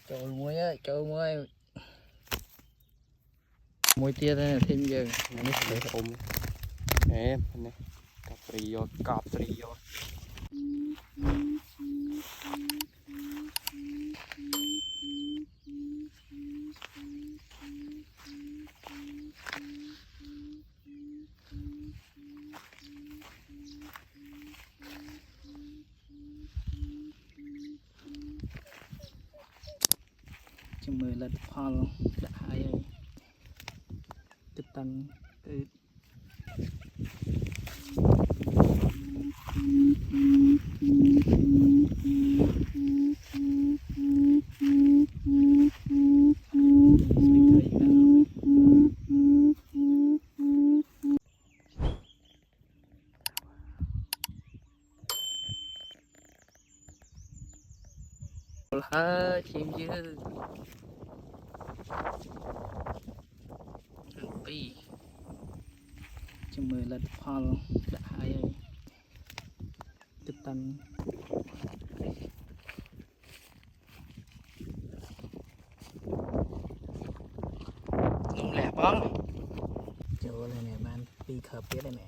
Trời muối ơi, trời muối. Muối tia đây là thêm giờ. Nó phải ôm em này cặp rio Chừng 10 lần phal đã hai ơi. Tiếp tăng từ hả chim chứ pi chừng 10 lần phal đã hai ơi. Tiếp tăng nung lẹ bóng chỗ này nè man pi khờ biết đây nè.